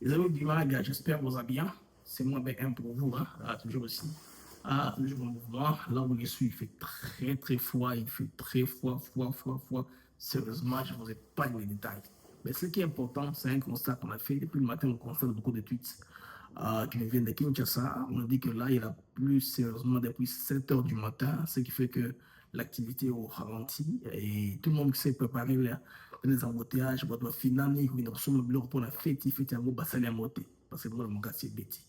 Les amis du MAG, j'espère que vous allez bien. C'est moi avec un pour vous, hein. Toujours aussi. Toujours en mouvement. Là où je suis, il fait très très froid. Il fait très froid. Sérieusement, je ne vous ai pas les détails. Mais ce qui est important, c'est un constat qu'on a fait depuis le matin. On constate beaucoup de tweets qui nous viennent de Kinshasa. On a dit que là, il a plu sérieusement depuis 7 heures du matin, ce qui fait que l'activité est au ralenti et tout le monde s'est préparé les embouteillages. Finalement, nous sommes pour la fête, à Mobasali à monter parce que moi, mon gars, c'est bêti.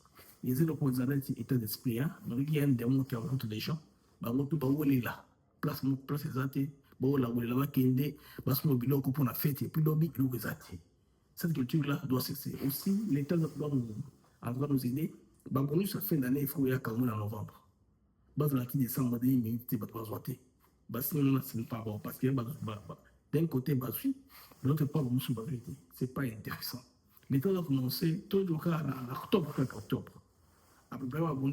Les élèves pour les adultes, état d'esprit, hein. Il y a un démon qui rencontre les gens. Bah, où il est là. Place exacte. Bon, là où il est là, Kende, parce que nous pour la fête et puis l'objet, il est exact. Cette culture-là doit cesser. Aussi, l'État doit nous aider. Bah, bonus, à fin d'année, il faut y avoir en novembre. Bah, la qui descend, on dit, mais tu vas pas zoiter. Bah, sinon, ce n'est pas bon. Parce que d'un côté, bah, de l'autre part, on ne c'est pas intéressant. L'État doit commencer toujours en octobre. À peu près, on va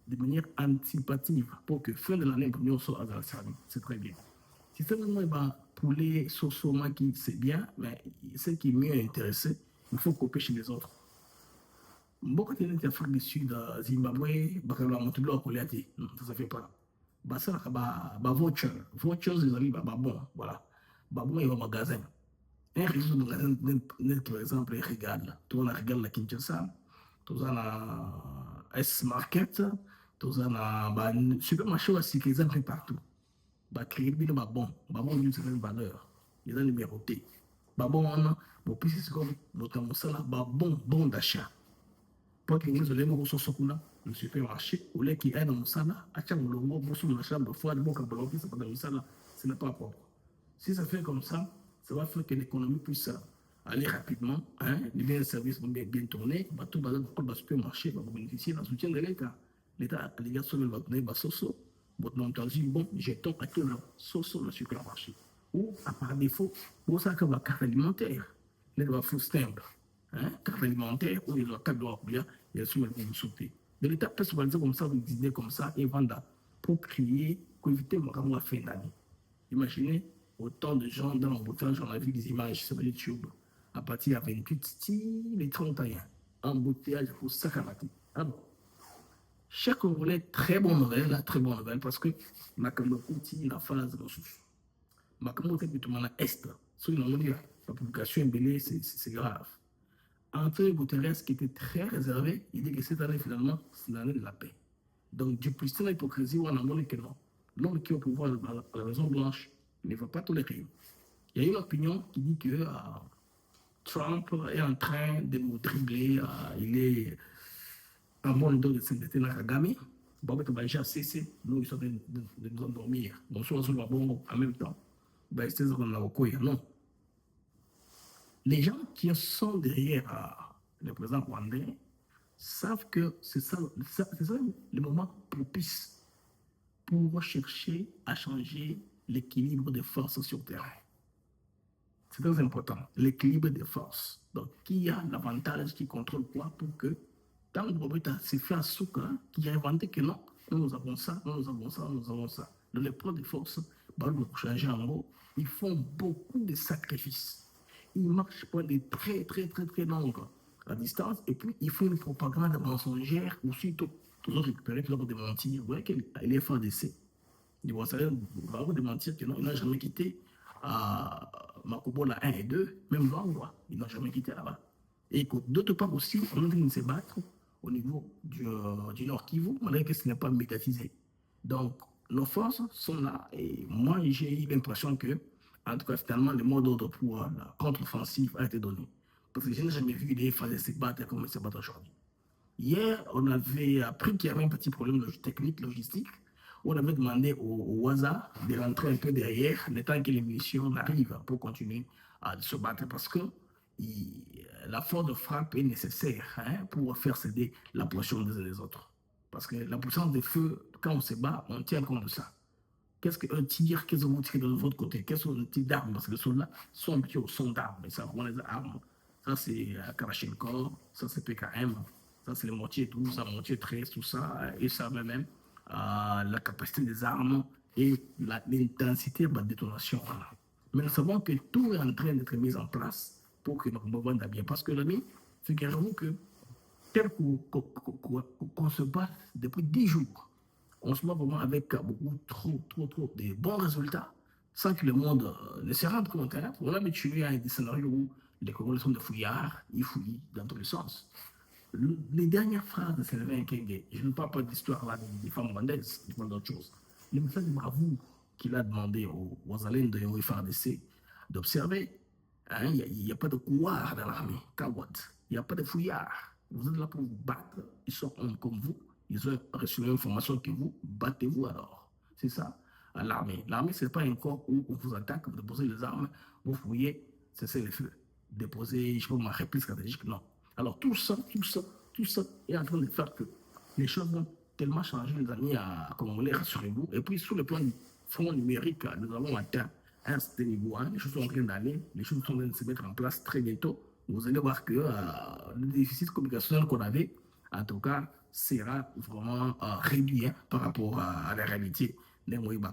de manière anticipative pour que fin de l'année, nous sommes à la salle. C'est très bien. Si c'est vraiment pour les Soso-Maki, c'est bien, mais ce qui est mieux intéressé, il faut couper chez les autres. Beaucoup d'Afrique du Sud, Zimbabwe, ça ne fait pas. Ça, voucher, les amis, bon, voilà. Bon, il y a un magasin. Un réseau de magasin, par exemple, il regarde. Tu regardes la Kinshasa, tu as la S-Market, tu as la supermarché aussi, qui est un peu partout. Créer bien bon, une certaine valeur. Il y a numéroté. Bon, puis c'est comme bon d'achat. Pour que nous ayons le supermarché, ou les qui est dans le salon, à chaque moment, vous sur la chambre, fois de bon, quand vous ça dans le salon, ce n'est pas propre. Si ça fait comme ça va faire que l'économie puisse aller rapidement, hein, les biens et services vont bien tourner, tout le supermarché va bénéficier d'un soutien de l'État. L'État, les gars, va donner votre entendu, bon, jetons à tout le le supermarché. Ou, à part défaut, vous savez que la carte alimentaire, les doit food stamp, hein, carte alimentaire, ou les locales doivent bien, il y a souvent une sauter. De l'État peut se organiser comme ça, des idées comme ça, et vendre pour créer, pour éviter la fin d'année. Imaginez autant de gens dans l'embouteillage, on a vu des images sur YouTube, à partir de 28, les 31, embouteillage pour Sakamati. Ah bon. Chaque Congolais, très bonne nouvelle, parce que Makamokouti, la phase ressource. Makamokouti, tout le monde est. Sur la publication est c'est grave. Antonio Guterres, qui était très réservé, il dit que cette année, finalement, c'est l'année de la paix. Donc, du plus de l'hypocrisie, on a montré que non. L'homme qui est au pouvoir à la Maison-Blanche ne va pas tolérer. Il y a une opinion qui dit que Trump est en train de nous dribbler, il est en bon dos de s'inquiéter dans Kagame. Bon, mais déjà cessé, nous sommes de nous endormir. Nous sommes sur le bon en même temps. C'est ce qu'on a au non. Les gens qui sont derrière le président rwandais savent que c'est ça le moment propice pour chercher à changer l'équilibre des forces sur terrain. C'est très important, l'équilibre des forces. Donc, qui a l'avantage qui contrôle quoi pour que, tant que Roberta s'est fait à Souka, qui a inventé que non, nous avons ça. Dans les preuves de force, pour changer en gros, ils font beaucoup de sacrifices. Ils marchent pour des très longues à distance, et puis ils font une propagande mensongère, ou surtout, toujours récupérer pour démentir. Vous voyez qu'il est FADC. Il va vous démentir que non, il n'a jamais quitté Makobola 1 et 2, même Luangwa, il n'a jamais quitté là-bas. Et d'autre part aussi, on est en train de se battre au niveau du Nord Kivu, malgré que ce n'est pas médiatisé. Donc, nos forces sont là, et moi, j'ai eu l'impression que, en tout cas, finalement, le mot d'ordre pour la contre-offensive a été donné. Parce que je n'ai jamais vu les FADC se battre comme ils se battent aujourd'hui. Hier, on avait appris qu'il y avait un petit problème technique, logistique. On avait demandé au WASA de rentrer un peu derrière, le temps que les munitions arrivent pour continuer à se battre, parce que la force de frappe est nécessaire, hein, pour faire céder la pression des uns des autres. Parce que la puissance des feux, quand on se bat, on tient compte de ça. Qu'est-ce qu'un tir, qu'est-ce que vous tirez de votre côté? Quels sont les types d'armes? Parce que les soldats sont habitués aux sons d'armes, et ça, on les armes. Ça, c'est Kalachnikov, ça, c'est PKM, ça, c'est les mortiers, tout ça, mortier 13, tout ça, et ça même la capacité des armes et l'intensité de la détonation. Mais nous savons que tout est en train d'être mis en place pour que notre mouvement aille bien. Parce que l'ami, Figurez-vous que tel qu'on se bat depuis 10 jours, on se bat vraiment avec beaucoup, trop de bons résultats, sans que le monde ne se rende compte. Hein. On a habitué à des scénarios où les Congolais sont des fouillards, ils fouillent dans tous les sens. Les dernières phrases de Sylvain Kenge, je ne parle pas de l'histoire là des femmes rwandaises, je parle d'autre chose. Le message de bravoure qu'il a demandé aux Alains de FARDC d'observer, hein, il n'y a pas de couloir dans l'armée, Kawad. Il n'y a pas de fouillards. Vous êtes là pour vous battre. Ils sont hommes comme vous. Ils ont reçu l'information que vous, battez-vous alors. C'est ça, l'armée. L'armée, ce n'est pas un corps où on vous attaque, vous déposez les armes, vous fouillez, cessez le feu. Déposez, je sais pas, ma réplique stratégique, non. Alors tout ça est en train de faire que les choses vont tellement changer, les amis, comme on les rassurez-vous. Et puis, sur le plan du front numérique, nous avons atteint un certain niveau. Hein. Les choses sont en train d'aller, les choses sont en train de se mettre en place très bientôt. Vous allez voir que le déficit communicationnel qu'on avait, en tout cas, sera vraiment réduit hein, par rapport à la réalité. Après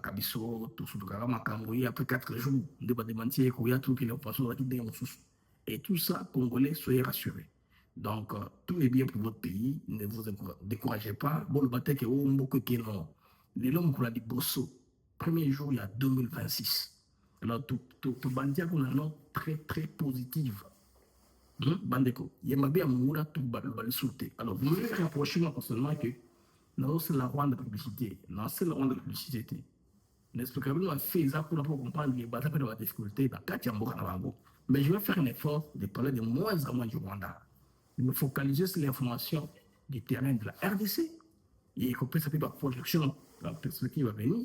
4 jours, on va démentir qu'il y a tout qui est en passant et tout ça, Congolais, soyez rassurés. Donc, tout est bien pour votre pays. Ne vous découragez pas. Bon, le bataille est au Mboko Keno. Les hommes qu'on a dit Bosso, premier jour, il y a 2026. Alors, tout bandia qu'on a une note très positive. Bandeko, il y a bien moura tout le sauter. Alors, vous me rapprochez moi personnellement que non, c'est la ronde de publicité. Non, c'est la ronde de publicité. L'explicabilité a fait ça pour comprendre les batailles de la difficulté dans 4 ans. Mais je vais faire un effort de parler de moins en moins du Rwanda. De me focaliser sur l'information du terrain de la RDC et compris ça peut la projection, la perspective à venir.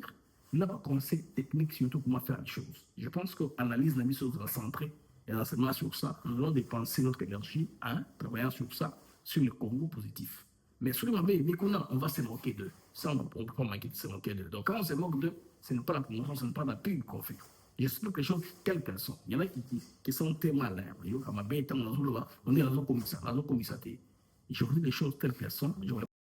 Là, par conseil technique, surtout comment faire les choses. Je pense qu'analyse la mise sur la centrée et l'enseignement sur ça, nous allons dépenser notre énergie en travaillant sur ça, sur le Congo positif. Mais sur le moment, on va se moquer d'eux. Ça, on ne peut pas manquer de se moquer d'eux. Donc, quand on se moque d'eux, ce n'est pas la promotion, ce n'est pas la pub qu'on fait. J'explique les choses telles qu'elles sont. Il y en a qui sont tellement là. On est dans un commissaire. Je vous dis les choses telles qu'elles sont.